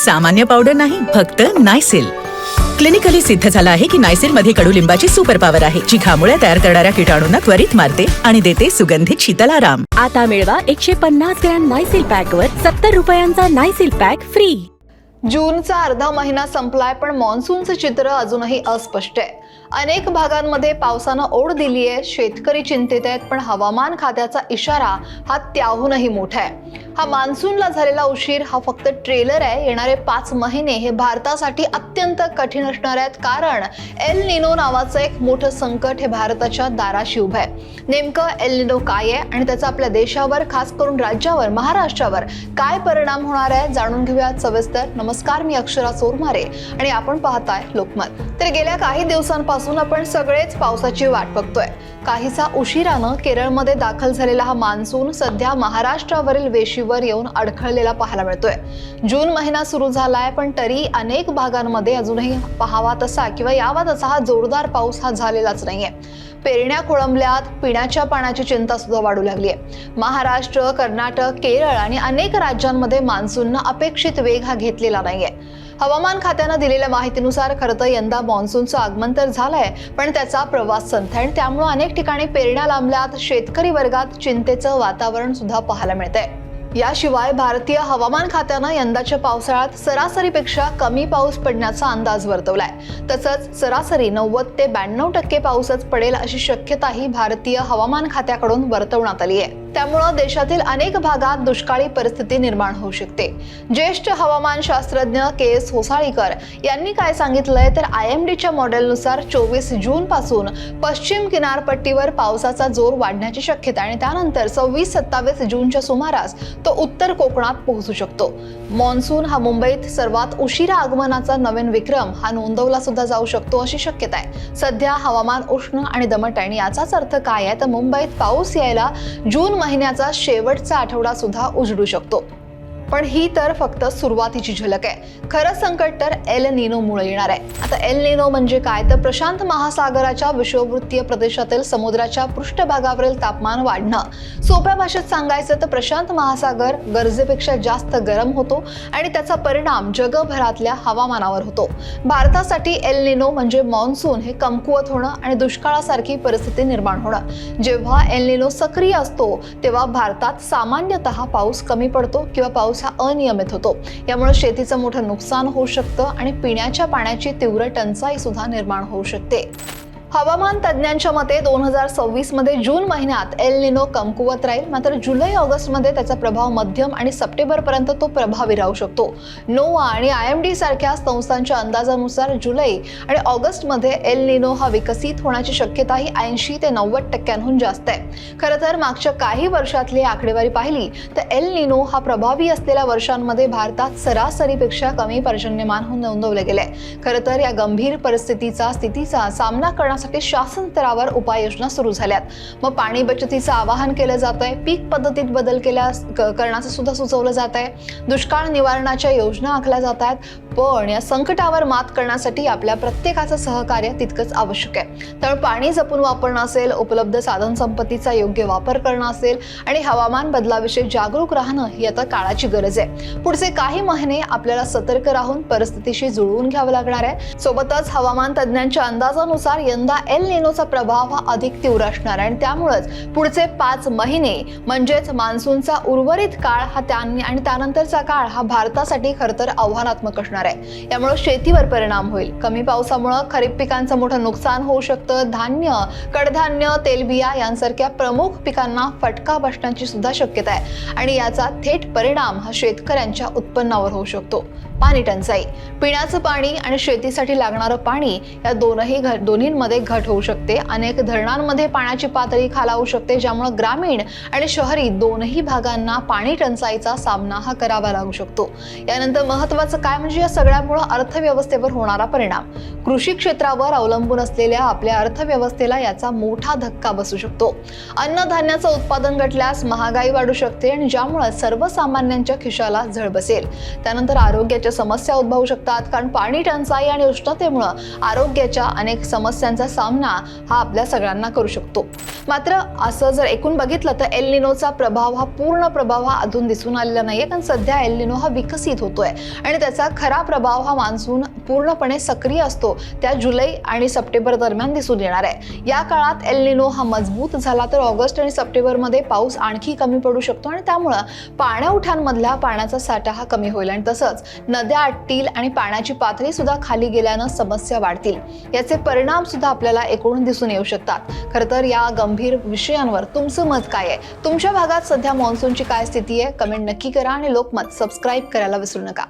सामान्य पावडर नाही, फक्त नायसिल. क्लिनिकली सिद्ध झालं आहे की नायसिल मध्ये कडुलिंबाची सुपर पॉवर आहे, जी घामुळ्या तयार करणाऱ्या किटाणूंना त्वरित मारते आणि देते सुगंधित शीतल आराम. आता मिळवा 150 ग्रॅम नायसिल पॅक वर 70 रुपयांचा नायसिल पॅक फ्री. जूनचा अर्धा महिना संपलाय, पण मान्सूनचं चित्र अजूनही अस्पष्ट आहे. अनेक भागांमध्ये पावसानं ओढ दिली आहे. शेतकरी चिंतेत आहेत, पण हवामान खात्याचा इशारा हा त्याहूनही मोठा आहे. हा मान्सूनला झालेला उशीर हा फक्त ट्रेलर आहे. येणारे 5 महिने हे भारतासाठी अत्यंत कठीण असणार आहेत, कारण एल निनो नावाचं एक मोठं संकट हे भारताच्या दाराशी उभं आहे. नेमकं एल निनो काय आहे आणि त्याचा आपल्या देशावर, खास करून राज्यावर, महाराष्ट्रावर काय परिणाम होणार आहे, जाणून घेऊयात सविस्तर. नमस्कार, मी अक्षरा चोरमारे आणि आपण पाहताय लोकमत. तर गेल्या काही दिवसांपासून आपण सगळेच पावसाची वाट बघतोय. काहीसा उशिरानं केरळमध्ये दाखल झालेला हा मान्सून सध्या महाराष्ट्रावरील वेशीवर येऊन अडखळलेला पाहायला मिळतोय. जून महिना सुरू झालाय, पण तरी अनेक भागांमध्ये अजूनही पाहावा तसा किंवा यावा तसा हा जोरदार पाऊस हा झालेलाच नाहीये. पेरण्या खोळंबल्यात, पिण्याच्या पाण्याची चिंता सुद्धा वाढू लागली आहे. महाराष्ट्र, कर्नाटक, केरळ आणि अनेक राज्यांमध्ये मान्सूननं अपेक्षित वेग हा घेतलेला नाहीये. हवामान खात्यानं दिलेल्या माहितीनुसार खरं तर यंदा मान्सूनचं आगमन तर झालंय, पण त्याचा प्रवास संथ आणि त्यामुळे अनेक ठिकाणी पेरण्या लांबल्यात. शेतकरी वर्गात चिंतेचं वातावरण सुद्धा पाहायला मिळतंय. याशिवाय भारतीय हवामान खात्यानं यंदाच्या पावसाळ्यात सरासरीपेक्षा कमी पाऊस पडण्याचा अंदाज वर्तवलाय. तसंच सरासरी 90 ते 92% पाऊसच पडेल अशी शक्यताही भारतीय हवामान खात्याकडून वर्तवण्यात आली आहे. त्यामुळं देशातील अनेक भागात दुष्काळी परिस्थिती निर्माण होऊ शकते. ज्येष्ठ हवामान शास्त्रज्ञ के.एस. होसाळीकर यांनी काय सांगितलंय तर IMDच्या मॉडेलनुसार 24 जून पासून पश्चिम किनारपट्टीवर पावसाचा जोर वाढण्याची शक्यता आणि त्यानंतर 26-27 जूनच्या सुमारास तो उत्तर कोकणात पोहोचू शकतो. मान्सून हा मुंबईत सर्वात उशिरा आगमनाचा नवीन विक्रम हा नोंदवला सुद्धा जाऊ शकतो अशी शक्यता आहे. सध्या हवामान उष्ण आणि दमट आहे आणि याचाच अर्थ काय आहे तर मुंबईत पाऊस यायला जून महिन्याचा शेवटचा आठवडा सुद्धा उजडू शकतो. पण ही तर फक्त सुरुवातीची झलक आहे. खरं संकट तर एल निनोमुळे येणार आहे. आता एल निनो म्हणजे काय तर प्रशांत महासागराच्या विषुववृत्तीय प्रदेशातील समुद्राच्या पृष्ठभागावरील तापमान वाढणं. सोप्या भाषेत सांगायचं तर प्रशांत महासागर गरजेपेक्षा जास्त गरम होतो आणि त्याचा परिणाम जगभरातल्या हवामानावर होतो. भारतासाठी एल निनो म्हणजे मान्सून हे कमकुवत होणं आणि दुष्काळासारखी परिस्थिती निर्माण होणं. जेव्हा एल निनो सक्रिय असतो तेव्हा भारतात सामान्यतः पाऊस कमी पडतो किंवा पाऊस हा अनियमित होतो. यामुळे शेतीचं मोठं नुकसान होऊ शकतं आणि पिण्याच्या पाण्याची तीव्र टंचाई सुद्धा निर्माण होऊ शकते. हवामान तज्ज्ञांच्या मते 2026 मध्ये जून महिन्यात एल निनो कमकुवत राहील, मात्र जुलै ऑगस्ट मध्ये त्याचा प्रभाव मध्यम आणि सप्टेंबर पर्यंत तो प्रभावी राहू शकतो. नोवा आणि IMD सारख्या संस्थांच्या अंदाजानुसार जुलै आणि ऑगस्ट मध्ये एल निनो हा विकसित होण्याची शक्यता ही 80 ते 90% जास्त आहे. खरं तर मागच्या काही वर्षातली आकडेवारी पाहिली तर एल निनो हा प्रभावी असलेल्या वर्षांमध्ये भारतात सरासरीपेक्षा कमी पर्जन्यमान नोंदवले गेले. खरं तर या गंभीर स्थितीचा सामना करण्यासाठी शासन स्तरावर उपाययोजना सुरू झाल्यात. मग पाणी बचतीचं आवाहन केलं जात आहे, पीक पद्धतीत बदल करण्याचं सुद्धा सुचवलं जात आहे, दुष्काळ निवारणाच्या योजना आखल्या जात आहेत. पण या संकटावर मात करण्यासाठी आपल्या प्रत्येकाचं सहकार्य तितकंच आवश्यक आहे. त्यामुळे पाणी जपून वापरणं असेल, उपलब्ध साधन संपत्तीचा योग्य वापर करणं असेल आणि हवामान बदलाविषयी जागरूक राहणं ही आता काळाची गरज आहे. पुढचे काही महिने आपल्याला सतर्क राहून परिस्थितीशी जुळवून घ्यावं लागणार आहे. सोबतच हवामान तज्ज्ञांच्या अंदाजानुसार यंदा एल निनोचा प्रभाव हा अधिक तीव्र असणार आहे आणि त्यामुळेच पुढचे 5 महिने म्हणजेच मान्सूनचा उर्वरित काळ हा आणि त्यानंतरचा काळ हा भारतासाठी खरं तर आव्हानात्मक असणार आहे. यामुळे शेतीवर परिणाम होईल. कमी पावसामुळे खरीप पिकांचं मोठं नुकसान होऊ शकतं. धान्य, कडधान्य, तेलबिया यांसारख्या प्रमुख पिकांना फटका बसण्याची सुद्धा शक्यता आहे आणि याचा थेट परिणाम हा शेतकऱ्यांच्या उत्पन्नावर होऊ शकतो. पाणी टंचाई, पिण्याचं पाणी आणि शेतीसाठी लागणारं पाणी या दोन्हींमध्ये घट होऊ शकते. अनेक धरणांमध्ये पाण्याची पातळी खालावू शकते, ज्यामुळे ग्रामीण आणि शहरी दोनही भागांना पाणी टंचाईचा सामना हा करावा लागू शकतो. यानंतर महत्त्वाचं काय म्हणजे या सगळ्यामुळे अर्थव्यवस्थेवर होणारा परिणाम. कृषी क्षेत्रावर अवलंबून असलेल्या आपल्या अर्थव्यवस्थेला याचा मोठा धक्का बसू शकतो. अन्नधान्याचं उत्पादन घटल्यास महागाई वाढू शकते आणि ज्यामुळे सर्वसामान्यांच्या खिशाला झळ बसेल. त्यानंतर आरोग्याच्या समस्या उद्भवू शकतात, कारण पाणी टंचाई आणि उष्णतेमुळे आरोग्याच्या अनेक समस्यांचा सामना हा आपल्या सगळ्यांना करू शकतो. मात्र असं जर एकूण बघितलं तर एल निनोचा पूर्ण प्रभाव हा अजून दिसून आलेला नाहीये, कारण सध्या एल निनो हा विकसित होतोय आणि त्याचा खरा प्रभाव हा मान्सून पूर्णपणे सक्रिय असतो त्या जुलै आणि सप्टेंबर दरम्यान दिसून येणार आहे. या काळात एल निनो हा मजबूत झाला तर ऑगस्ट आणि सप्टेंबरमध्ये पाऊस आणखी कमी पडू शकतो आणि त्यामुळं पाण्याओठांमधला पाण्याचा साठा हा कमी होईल आणि तसंच नद्या आटतील आणि पाण्याची पातळी सुद्धा खाली गेल्यानं समस्या वाढतील. याचे परिणाम सुद्धा आपल्याला एकूण दिसून येऊ शकतात. खरं तर या गंभीर विषयांवर तुमचं मत काय आहे? तुमच्या भागात सध्या मान्सूनची काय स्थिती आहे? कमेंट नक्की करा आणि लोकमत सबस्क्राईब करायला विसरू नका.